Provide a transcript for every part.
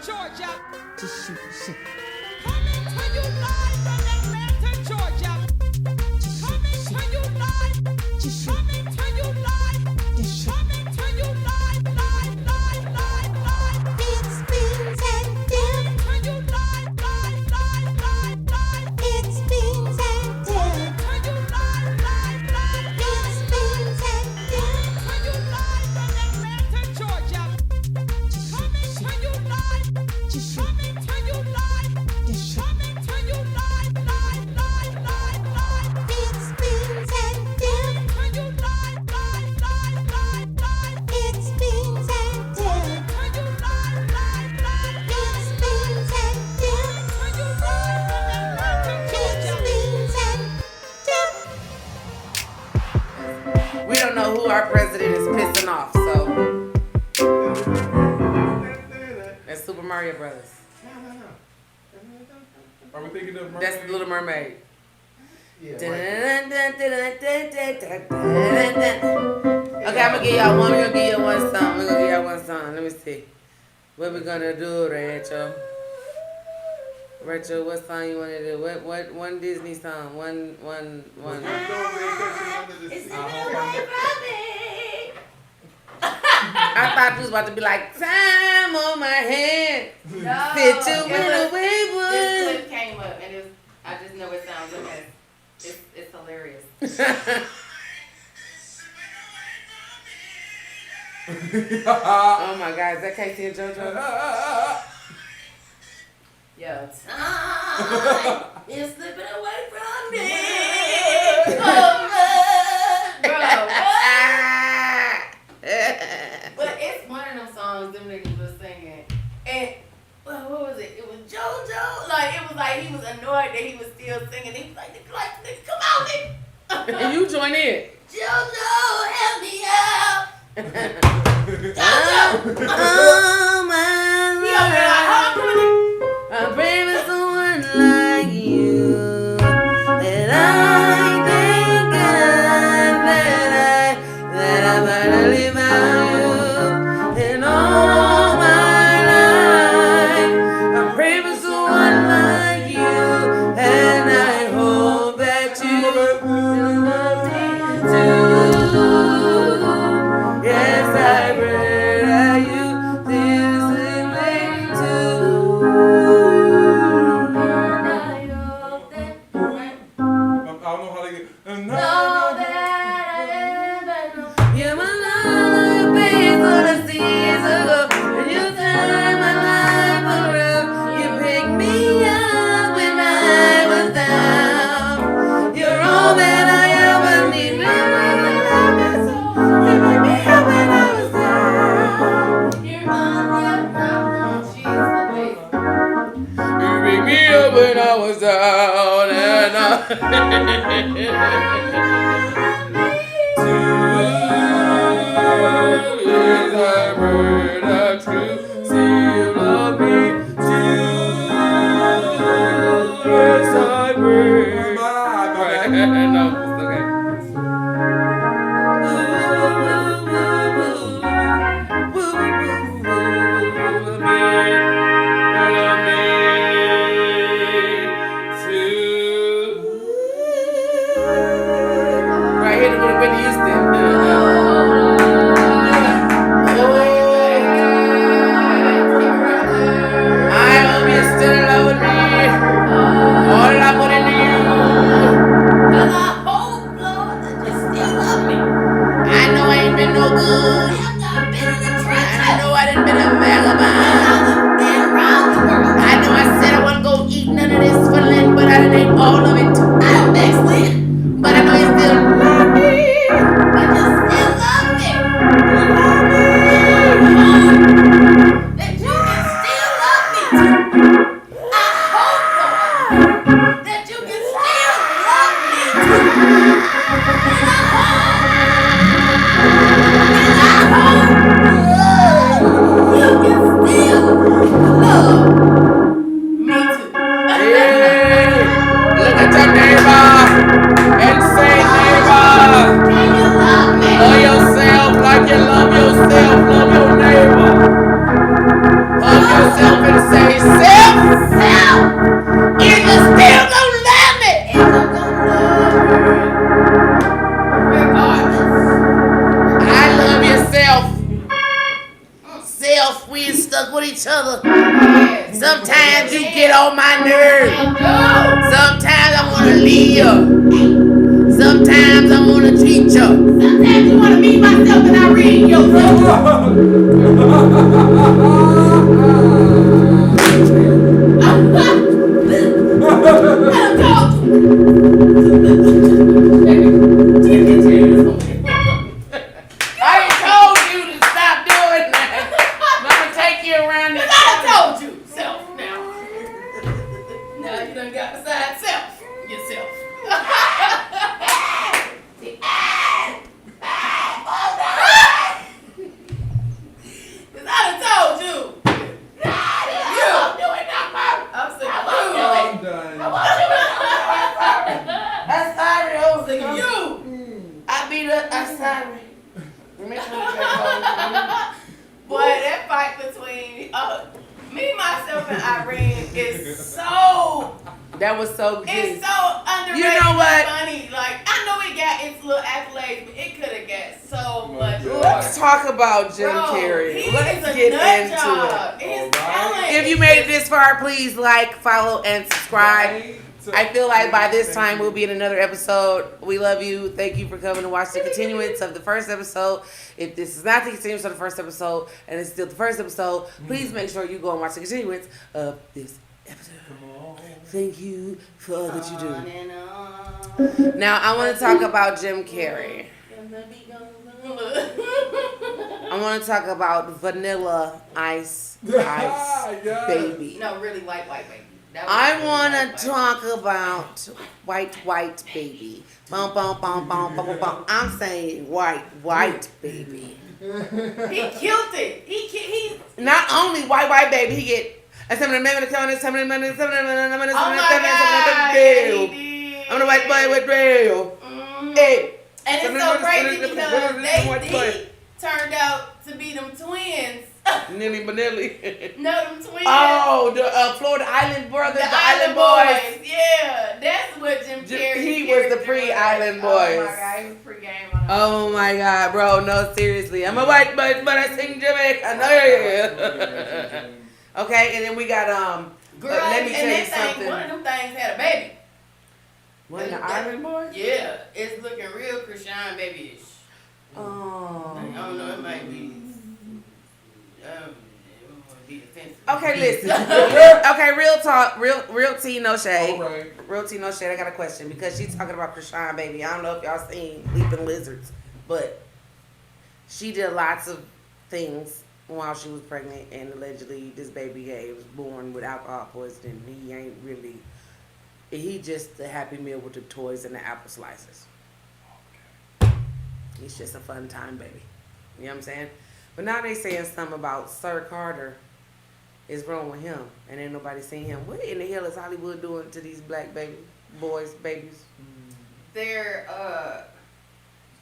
Georgia. Just shoot the shit. Coming to you live from Atlanta, Georgia. Coming to you live. Just shoot. Coming to you live. Just shoot. Coming to you live, live, live, live, live. It spins and dips. To you live, live, live, live, live. It spins and dips. To you live, live, live. It spins and dips. To you live from Atlanta, Georgia. Coming to you live. Just shoot. Coming to you live. Just shoot. Coming to you live, live, live, live, live. It spins and dips. To you live, live, live, live, live. It spins and dips. To you live, live, live. It spins and dips. To you live from Atlanta, It Georgia. spins and dips. We don't know who our president is pissing off, so that's Super Mario Brothers. Are we thinking of Mermaid? That's the Little Mermaid. Yeah, right. Okay, I'm gonna give y'all one. We're gonna give y'all one song. We're gonna give y'all one song. Let me see. What we gonna do, Rachel? Rachel, what song you wanna do? What one Disney song? One. I thought you was about to be like, time on my hand. No, Fit you in a this wayward. clip came up and I just know it sounds okay. It's hilarious. Oh my God, is that A Kc JoJo? Yo, time is slipping away from me. Oh, bro, what? But it's one of them songs them niggas was singing. And what was it? It was JoJo. Like, it was like he was annoyed that he was still singing. He was like, nigga, come on, nigga. And you join in. JoJo, help me out. Oh my He over there like, hold on, come on, I pray for someone like you. And I thank God that I finally found you. And all my life, I pray for someone like you. And I hope that you will love me too. Yes, I pray that you feel the same way too. I don't know how to get. You're my love, you paid for the seas ago. And you turned my life around. You picked me up when I was down. You're all that I ever need. You picked me up when I was down. You picked me up when I was down. And yes, I heard that's true. See you love me too. Yes, I heard. No, it's okay. Right here with Whitney Houston. I hope you're still in love with me. All I put into you. And I hope, Lord, that you still love me. I know I ain't been no good. After I've been in the I trenches. know I done been a vagabond. Been around the world. I know I said I wasn't gonna eat none of this for Lent, but I done ate all of it. I don't next week, But I know you still love me. but you still love me. That you can still love me. I hope, Lord, that you can still love me. And I hope you can still self. We ain't stuck with each other. Yes. Sometimes you get on my nerves. No. Sometimes I want to leave you. Sometimes I want to treat you. Sometimes you want to meet myself and I read your I told you to stop doing that. I'm gonna take you around this. I told you. Self now. Now you done got beside self. Yourself. Cause I done told you. You. I'm doing that. I'm sick of you. I'm done. I'm sorry, I'm sick of Ozy. you. I beat up. I'm sorry. Boy, that fight between me, myself, and Irene is so. That was so good. It's so underrated. You know what? Funny. Like I know it got its little accolades, but it could have got so much more. Let's talk about Jim Bro, Carey. he Let's is a get nut into job. it. His Alright. talent If you is made it just- this far, please like, follow, and subscribe. I feel like by this time we'll be in another episode. We love you. Thank you for coming to watch the continuance of the first episode. If this is not the continuance of the first episode and it's still the first episode, please make sure you go and watch the continuance of this episode. Thank you for all that you do. On and on. Now I want to talk about Jim Carey. I want to talk about Vanilla Ice Baby. No, really white baby. That was I really want white to talk about white baby. Bum, bum, bum, bum, bum, bum, bum. I'm saying white baby. He killed it. He. Not only white baby, he get. Oh my God. I'm the white boy with real. Hey. And it's so crazy because they turned out to be them twins. Nilly Manilly. No, them twins. Oh, the Florida Island brothers, the the Island Boys. Yeah, that's what Jim Carey. He was the pre-Island Boys. Oh my God, he was pre-game. Oh my God, bro! No, seriously, I'm a white boy, but I sing Jamaican. Okay, and then we got Girl, let me tell and you that thing, something. one of them things had a baby. What, the Island Boys? Yeah, it's looking real Christian baby-ish. Oh. I don't know, it might be. Be offensive. Okay, listen. Okay, real talk, real tea, no shade. All right. Real tea, no shade. I got a question because she's talking about Krishan baby. I don't know if y'all seen Leaping Lizards, but she did lots of things while she was pregnant, and allegedly this baby was born with alcohol poisoning. He ain't really. He just the Happy Meal with the toys and the apple slices. He's just a fun time baby. You know what I'm saying? But now they saying something about Sir Carter is wrong with him, and ain't nobody seen him. What in the hell is Hollywood doing to these black babies? They're,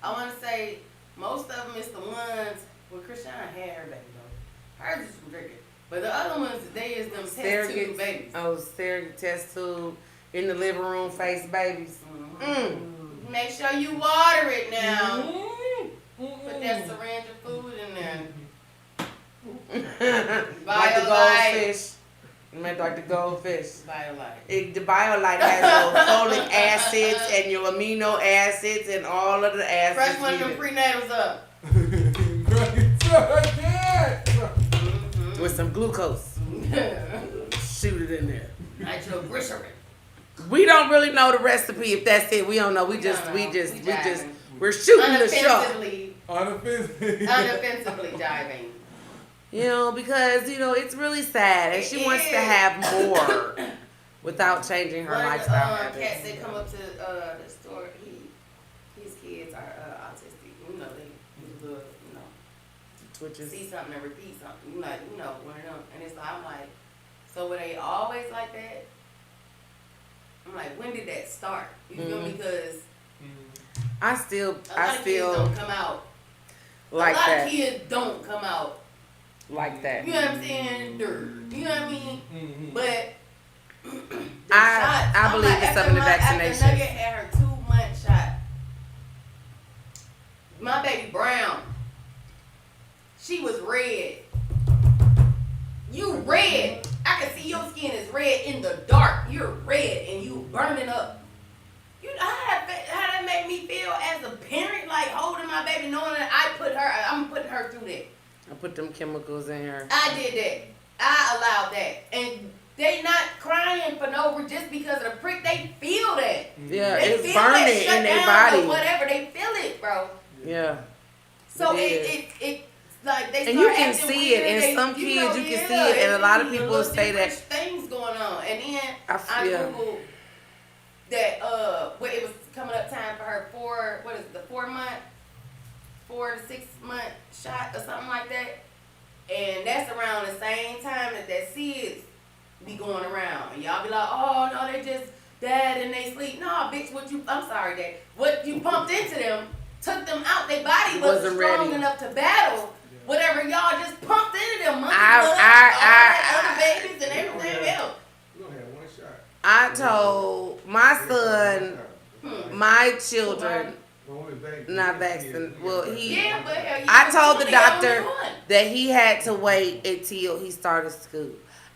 I want to say most of them is the ones, well, Krishan had her baby though. Hers is from drinking. But the other ones, they is them test tube babies. Oh, surrogate test tube in the living room face babies. Make sure you water it now. Put that syringe of food in there. Like the goldfish. Like the goldfish. BioLite. The BioLite has your folic acids and your amino acids and all of the acids. Fresh one of them prenatals up. With some glucose. Shoot it in there. Nitroglycerin. We don't really know the recipe. If that's it, we don't know. We're shooting the shot. Unoffensively jiving. You know, because it's really sad, and she wants to have more without changing her lifestyle Cats habits. that come up to the store, his kids are autistic. They Twitches. see something and repeat something. One of them. And it's like, I'm like, so were they always like that? I'm like, when did that start? You feel me? Because I still kids don't come out. like a lot that. of kids don't come out. Like that. You know what I'm saying? You know what I mean? But I believe it's some of the After vaccinations. Nugget had her 2-month shot, my baby Brown, she was red. red. I can see your skin is red in the dark. You're red and you burning up. You know how that made me feel as a parent, like holding my baby, knowing that I'm putting her through that. I put them chemicals in her. I did that. I allowed that. And they not crying for no reason just because of the prick. They feel that. Yeah, They it's feel burning that shut in their down body. or whatever. They feel it, bro. Yeah. So It it like they And start you can acting see weird. it. In They- some you kids, know, you can yeah, see it. And a lot of it's people little say that. different things going on. And then I I feel- Googled that where it was coming up time for her 4 to 6 month shot or something like that. And that's around the same time that SIDS be going around. And y'all be like, oh no, they just died and they sleep. No, bitch, I'm sorry, Dad. What you pumped into them took them out. Their body wasn't strong ready. enough to battle whatever y'all just pumped into them. Monkey I- blood, I- all that other babies and everything else. You only had one shot. I told my son, my children, Only baby. not vaccinated. Well, Yeah, but hell, you I was told the 20 doctor on one. that he had to wait until he started school.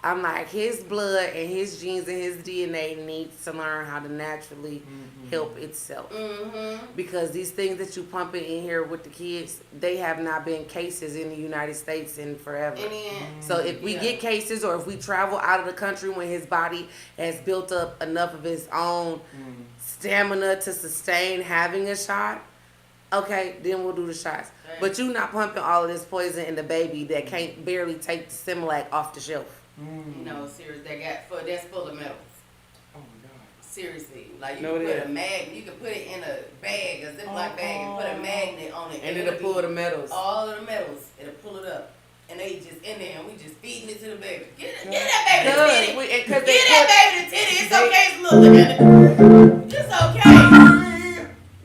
I'm like, his blood and his genes and his DNA needs to learn how to naturally help itself. Because these things that you pumping in here with the kids, they have not been cases in the United States in forever. And then, So if we get cases or if we travel out of the country when his body has built up enough of his own stamina to sustain having a shot, okay, then we'll do the shots. Right. But you not pumping all of this poison in the baby that can't barely take the Similac off the shelf. you know, seriously, that's full of metals. Oh my God. Seriously, like you No, can it put is. a you can put it in a bag, a Ziploc bag, and put a magnet on it, And it'll pull the metals. all of the metals. It'll pull it up, and they just in there, and we just feeding it to the baby. Get that baby the titty. Because Get that baby the titty. It's okay. Look at it. It's okay.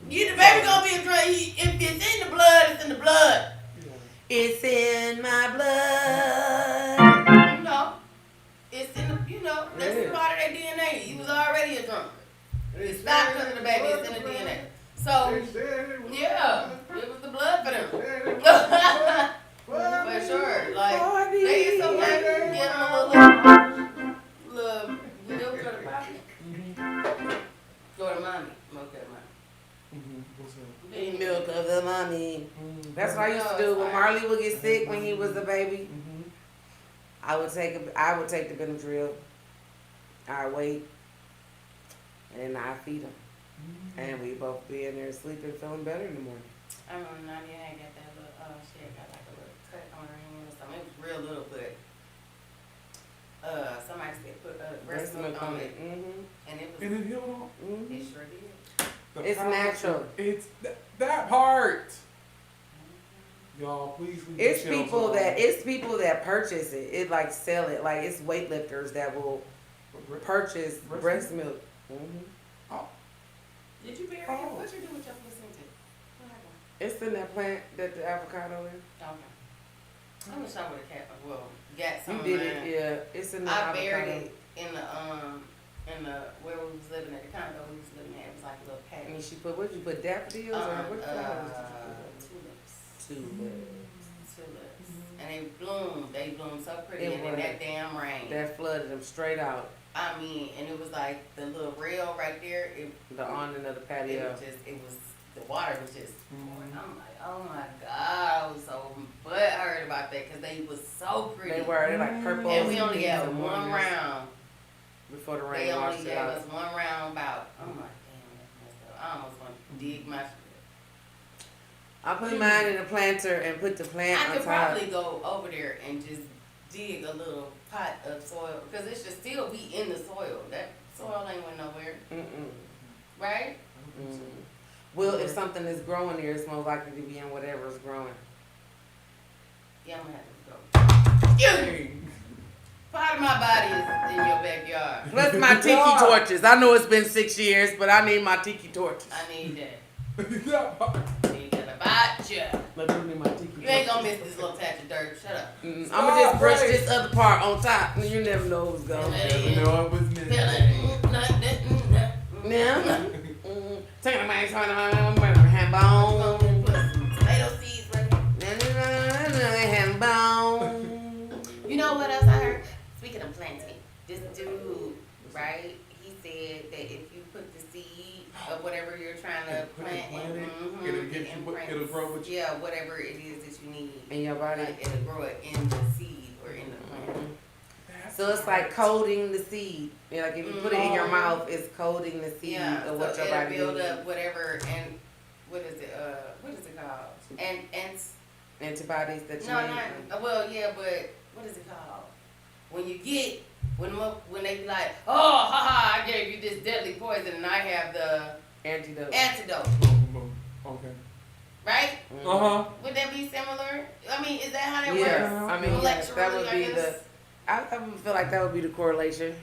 The baby gonna be a drug. If it's in the blood, it's in the blood. it's in my blood. You know, it's in the. You know, that's Yeah. part of their DNA. You was already a drunk. It's not because of the baby. It's in the DNA. So yeah, it was the blood for them. For sure. Like they is so like get them a little milk to the poppy. Go to mommy. Milk to mommy. Milk of the mommy. That's what I used to do when Marley would get sick when he was a baby. I would take the Benadryl. I'd wait, and then I'd feed him, and we both be in there sleeping, feeling better in the morning. I remember Nadia had got that little she had got like a little cut on her hand or something. It was real little, but somebody said put breast milk on it, and it was And it healed all. it sure did. It's natural. It's that part. Y'all, please leave It's the shelves people alone. that purchase it. It like sell it. Like it's weightlifters that will purchase breast milk. Did you bury it? What you do with your placenta? What happened? It's in that plant that the avocado is. Okay. I wish I would have kept got some. You of did mine. it, yeah. It's in the I avocado. buried it in the where we was living at the condo we was living at. It was like a little And patio. she put what? You put daffodils or what flowers did you Tulips. put? Tulips. And they bloomed so pretty, It and then was. that damn rain. That flooded them straight out. I mean, and it was like the little rail right there. The awning of the patio. The water was just pouring. I'm like, oh my God, I was so butthurt about that because they was so pretty. They were. They're like purple. And we only had and one oranges round. before the They rain only washed it gave out. us one round about. I'm like, damn, that's messed up. I almost want to dig my shit. I put mine in a planter and put the plant I on could top. probably go over there and just dig a little pot of soil because it should still be in the soil. That soil ain't went nowhere, right? Well, if something is growing there, it's most likely to be in whatever is growing. Yeah, I'm gonna have to go. Excuse me. Part of my body is in your backyard. Plus my tiki torches. I know it's been 6 years, but I need my tiki torches. I need that. That part. Need that about you. But you need my tiki You ain't gonna miss this little patch of dirt. Shut up. I'm gonna just brush this other part on top, and you never know what's going on. Never know it was me. Now, take my hand bone. Tomato seeds right here. Hand bone. You know what else I heard? this dude, right? He said that if you put the seed of whatever you're trying to plant, it'll grow with you. Yeah, whatever it is that you need In your body. like, it'll grow it in the seed or in the plant. So it's like coating the seed. Yeah, like if you put it in your mouth, it's coating the seed Yeah, of what so your body it'll build needs. up whatever and what is it called? And Antibodies that you no, need. not well, yeah, but what is it called? When you get when they be like, oh, haha, I gave you this deadly poison and I have the Antidote. Okay. right? Uh-huh. Would that be similar? I mean, is that how that Yeah, works? I mean, yes, that would Molecularly, be I guess? I would feel like that would be the correlation.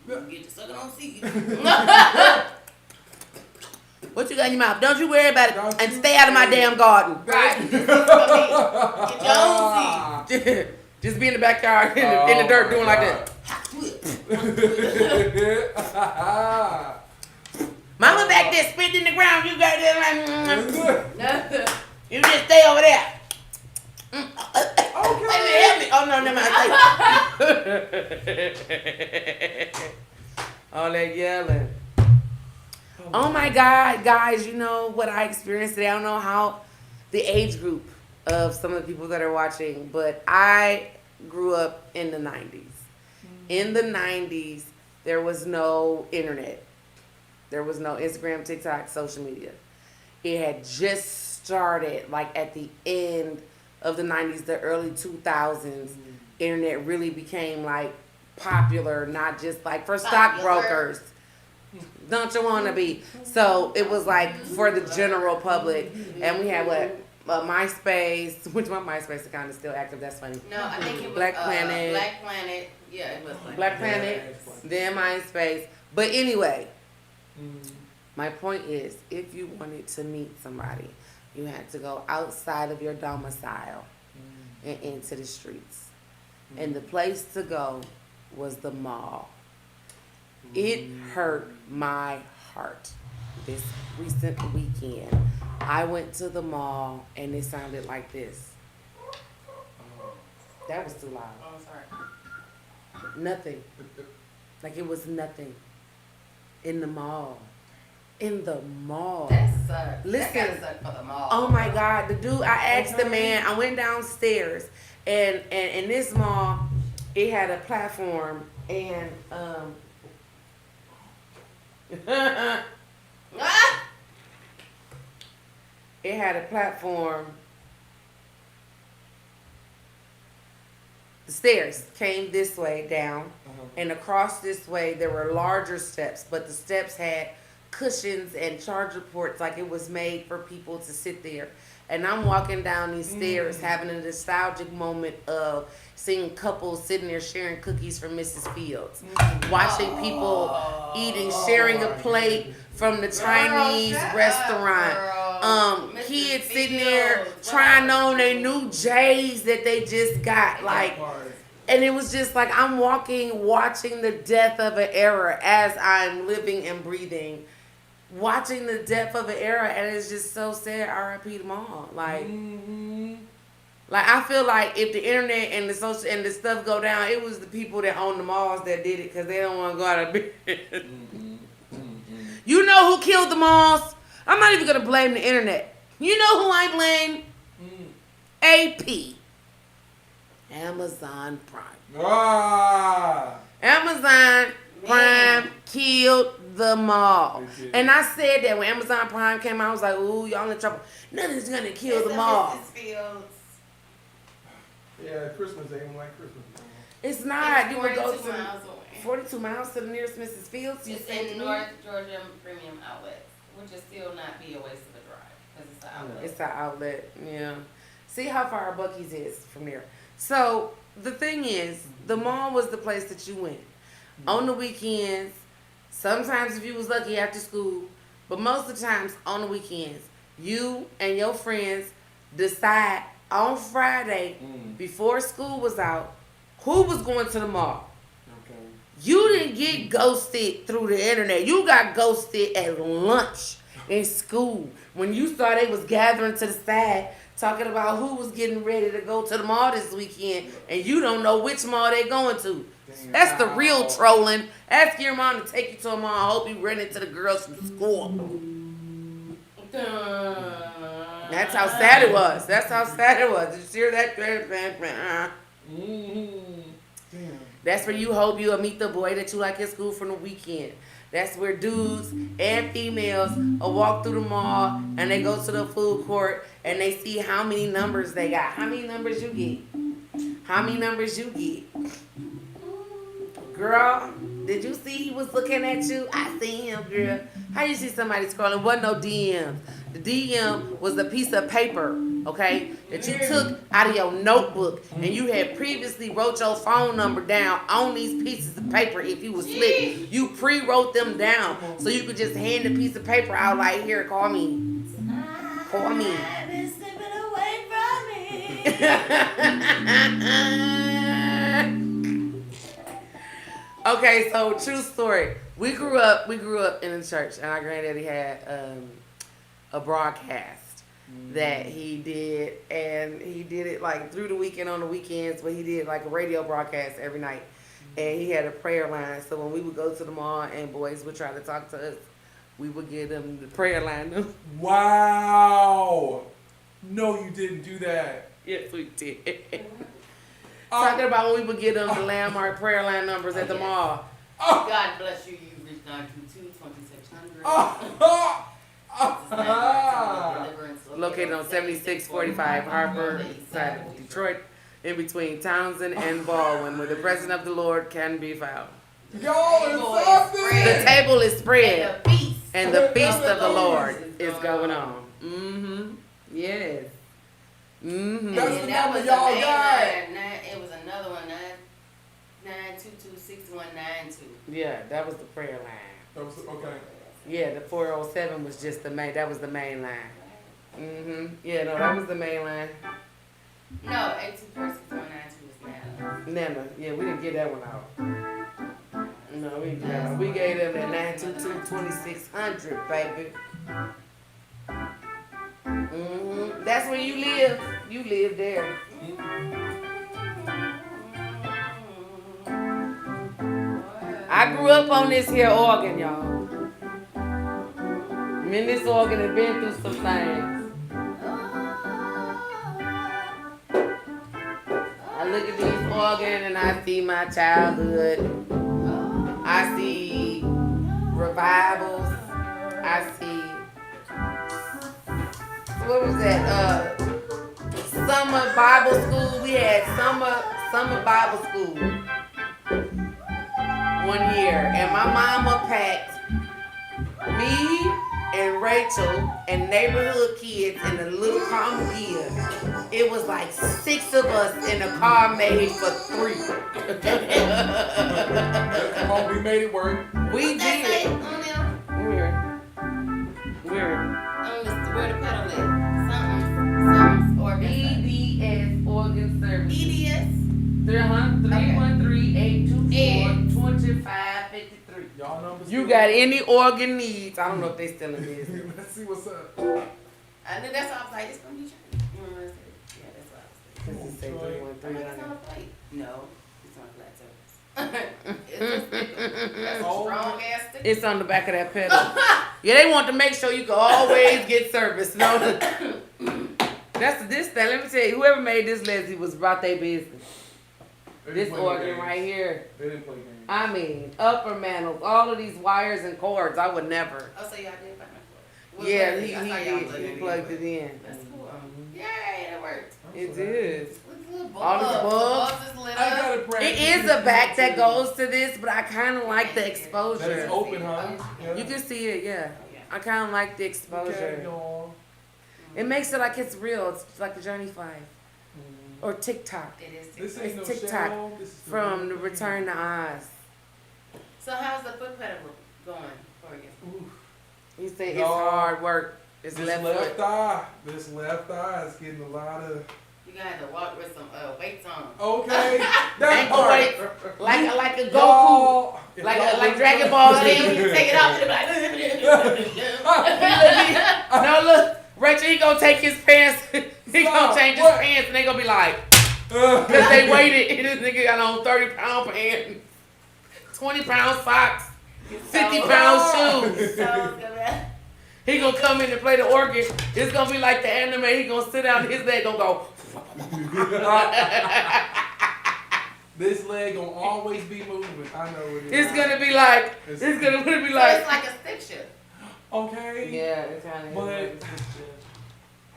You get to sucking on seed. What you got in your mouth? Don't you worry about it. Don't And you stay out of my worry. damn garden. Right. Get your own seed. Just be in the backyard in the dirt doing like that. Mama back there spitting in the ground. You got there like, you just stay over there. Okay. Baby, help me. Oh no, never mind. All that yelling. Oh my God, guys, you know what I experienced today? I don't know how the age group of some of the people that are watching, but I grew up in the 90s. In the 90s, there was no internet. There was no Instagram, TikTok, social media. It had just started like at the end of the 90s, the early 2000s. Internet really became like popular, not just like for stockbrokers. Don't you want to be? So it was like for the general public. And we had what? MySpace, which my MySpace account is still active. That's funny. No, I think it was Black Planet. Black Planet. Yeah, it was Black Planet, then MySpace. But anyway, my point is, if you wanted to meet somebody, you had to go outside of your domicile and into the streets. And the place to go was the mall. It hurt my heart this recent weekend. I went to the mall and it sounded like this. That was too loud. Oh, sorry. Nothing. Like it was nothing. In the mall. In the mall. That sucks. Listen. That gotta suck for the mall. Oh my God. The dude, I asked the man, I went downstairs and in this mall, it had a platform and Ah! it had a platform. The stairs came this way down, and across this way there were larger steps, but the steps had cushions and charger ports, like it was made for people to sit there. And I'm walking down these stairs having a nostalgic moment of seeing couples sitting there sharing cookies from Mrs. Fields, watching people eating, sharing a plate from the Chinese shut restaurant. up, girl. Kids Mrs. sitting there Fields, trying wow. on their new J's that they just got, like, and it was just like I'm watching the death of an era as I'm living and breathing, watching the death of an era, and it's just so sad. R.I.P. them all. Like, like I feel like if the internet and the social and the stuff go down, it was the people that own the malls that did it because they don't want to go out of business. You know who killed the malls? I'm not even gonna blame the internet. You know who I blame? AP. Amazon Prime. Amazon Prime killed the mall. And I said that when Amazon Prime came out, I was like, ooh, y'all in trouble. Nothing's gonna kill the mall. Mrs. Fields. Yeah, Christmas ain't like Christmas. It's not. It's You would go 42 to miles away. 42 miles to the nearest Mrs. Fields. You It's say to in me? North Georgia Premium Outlet, which will still not be a waste of a drive because it's an outlet. It's an outlet, yeah. See how far Buc-ee's is from there. So the thing is, the mall was the place that you went. On the weekends, sometimes if you was lucky after school, but most of the times on the weekends, you and your friends decide on Friday before school was out who was going to the mall. You didn't get ghosted through the internet. You got ghosted at lunch in school. When you saw they was gathering to the side, talking about who was getting ready to go to the mall this weekend, and you don't know which mall they going to. That's the real trolling. Ask your mom to take you to a mall. I hope you run into the girls from school. That's how sad it was. That's how sad it was. Did you hear that? That's where you hope you'll meet the boy that you like at school from the weekend. That's where dudes and females will walk through the mall and they go to the food court and they see how many numbers they got. How many numbers you get? How many numbers you get? Girl, did you see he was looking at you? I seen him, girl. How you see somebody scrolling? Wasn't no DMs. The DM was a piece of paper, okay, that you took out of your notebook and you had previously wrote your phone number down on these pieces of paper. If you was slick, you pre-wrote them down so you could just hand the piece of paper out like, here, call me. Call me. I've been slipping away from me. Okay, so true story. We grew up in the church, and our granddaddy had a broadcast that he did, and he did it like through the weekend on the weekends, but he did like a radio broadcast every night, and he had a prayer line. So when we would go to the mall and boys would try to talk to us, we would give them the prayer line. Wow! No, you didn't do that. Yes, we did. Talking about when we would give them the landmark prayer line numbers at the mall. God bless you. You reached 922-2600. Located on 7645 Harper side of Detroit, in between Townsend and Baldwin, where the presence of the Lord can be found. Y'all is something! The table is spread, And the feast. and the feast of the Lord is going on. Mm-hmm. Yes. Mm-hmm. That's And the that number was y'all a main got. line. It was another one, 922-6192. Yeah, that was the prayer line. That was, okay. Yeah, the 407 was just the main. That was the main line. Mm-hmm. Yeah, no, that was the main line. No, 824-6192 was now. Nana, yeah, we didn't get that one out. No, we didn't get that one. We gave them that 922-2600, baby. Mm-hmm. That's where you live. You live there. I grew up on this here organ, y'all. Me and this organ has been through some things. I look at this organ and I see my childhood. I see revivals. I see, what was that? Summer Bible school. We had summer Bible school one year, and my mama packed me and Rachel and neighborhood kids in a little Kia. It was like 6 of us in a car made for 3. Oh, we made it work. We That's did. it on them. Where Where the pedal at? Something's organ. EDS organ service. EDS. 300-384-2553. Y'all numbers. You got any organ needs? I don't know if they still in business. Let's see what's up. I knew that's why I was like, it's from Detroit. Yeah, that's what I was thinking. Does it say It's 313 on on a plate. No, it's on a flat surface. It's a sticker. That's a strong ass sticker. It's on the back of that pedal. Yeah, they want to make sure you can always get service. No, that's this thing. Let me tell you, whoever made this Leslie was about their business. They This didn't play organ games. right here. They didn't play games. I mean, upper mantle, all of these wires and cords. I would never. Oh, so y'all did find my cord. Yeah, I he thought y'all did. He plugged it in. That's cool. Yay, that worked. It is. Look at the little All these bulbs. bulbs. The bulbs is lit I up. got it, Brad. It is a back that goes to this, but I kind of like the That is exposure. open, huh? Yeah. You can see it, yeah. I kind of like the Okay, exposure. y'all. It makes it like it's real. It's like a Journey 5 or TikTok It is. This It's ain't no TikTok shell. This is from the Return to Oz. So how's the foot pedal going for you? Ooh. You say it's Y'all, hard work. It's This left left foot. thigh. This left thigh is getting a lot of. You gotta have to walk with some weights on. Okay. That Ankle part. weight, like a Goku, Y'all, if like y'all like look Dragon good- Ball But then Z. when you take it off, it'll be like. No, look, Rachel, he gonna take his pants. He gonna change his pants, and they gonna be like, cause they waited. And this nigga got on 30-pound pants, 20-pound socks, 50-pound shoes. He gonna come in and play the organ. It's gonna be like the anime. He gonna sit down. His leg gonna go. This leg gonna always be moving. I know it is. It's gonna be like. It's gonna be So like. it's like a stick shift. Okay. Yeah, it kind of But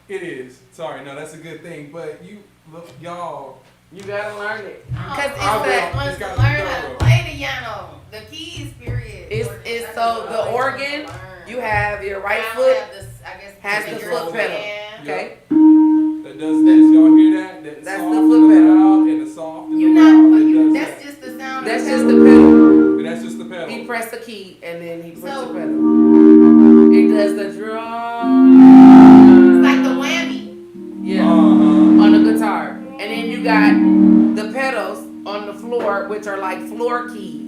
it is. Sorry, no, that's a good thing. But you look, y'all. You gotta learn it. Because I will. it's wants It's to gotta learn be how to thorough. play the piano. The keys, period. It's so the organ. You have your right I foot have this, I guess, has the finger foot pedal. hand. Okay. That does this. Y'all hear that? That's the soft foot and the pedal. loud and the soft and You're the not. loud. Well, It you, does that's that. just the sound. That's of just the the pedal. And that's just the pedal. He pressed the key and then he puts So- the pedal. It does the drum. It's like the whammy. Yeah. Uh-huh. On the guitar. And then you got the pedals on the floor, which are like floor keys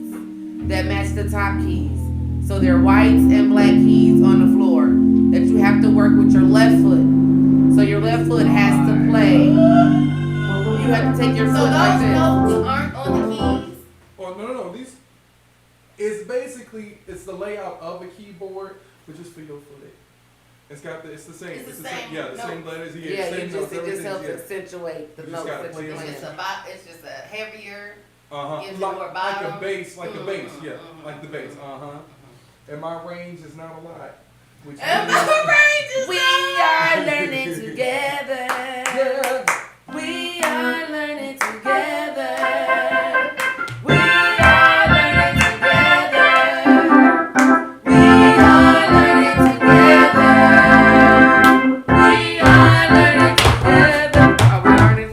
that match the top keys. So they're whites and black keys on the floor that you have to work with your left foot. So your left foot has to play. You have to take your So foot like those this. notes aren't on the keys. Oh, no. These, it's basically, it's the layout of a keyboard, but just for your foot. It's got the, it's the same. It's the same Yeah, the notes. same letters here. Yeah, same it notes, just everything, helps yeah. accentuate the You just notes gotta that play you're your It's playing. just it's just a heavier. Uh-huh. Gives it Like, more like bottom. a bass, like a bass, yeah. Mhm. Like the bass, uh-huh. And my range is not a lot. Which And means- my brain just We are learning together. Yeah. We are learning together. We are learning together. We are learning together. We are learning together. Are we learning?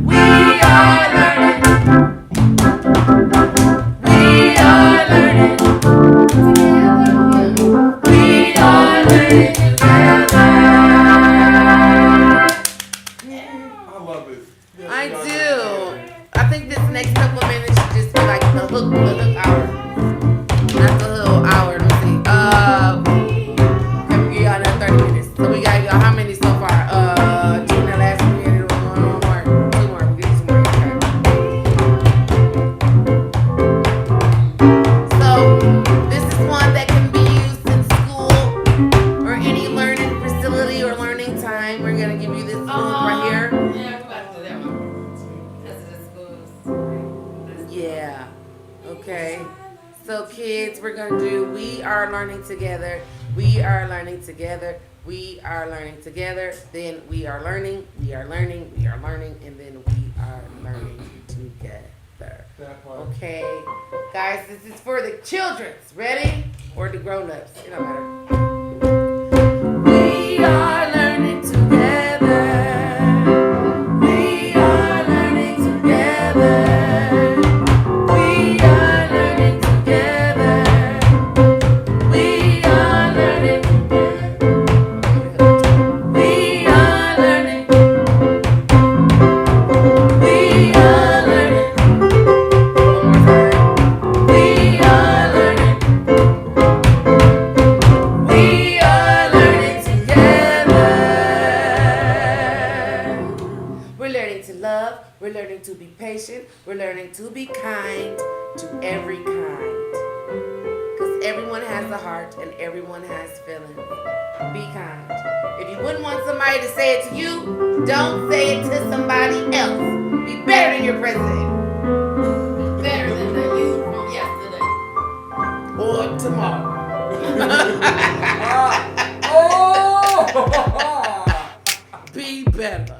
We are learning. We are learning together. We are learning together. I love it. Yes, I y'all do. I think this next couple minutes should just be like the hook hour. Not the little hour. Let me see. We got another 30 minutes. So we got how many so far? Two in the last one. We did one more. Two more. We get 2 more. Okay. So this is one that can be used in school or any learning facility or learning time. We're gonna give you this right here. Yeah, we're about to do that one. That's the schools. Yeah. Okay. So kids, we're gonna do we are learning together. We are learning together. We are learning together. Then we are learning. We are learning. We are learning. And then we are learning together. That part. Okay. Guys, this is for the children's. Ready? Or the grown-ups. It don't matter. We are learning together. We are learning together. We are learning together. We are learning together. We are learning. We are learning. One more time. We are learning. We are learning together. We're learning to love. We're learning to be patient. We're learning to be kind to every kind. Because everyone has a heart and everyone has feelings. Be kind. If you wouldn't want somebody to say it to you, don't say it to somebody else. Be better than your president. Better than the you from yesterday. Or tomorrow. Oh! Be better.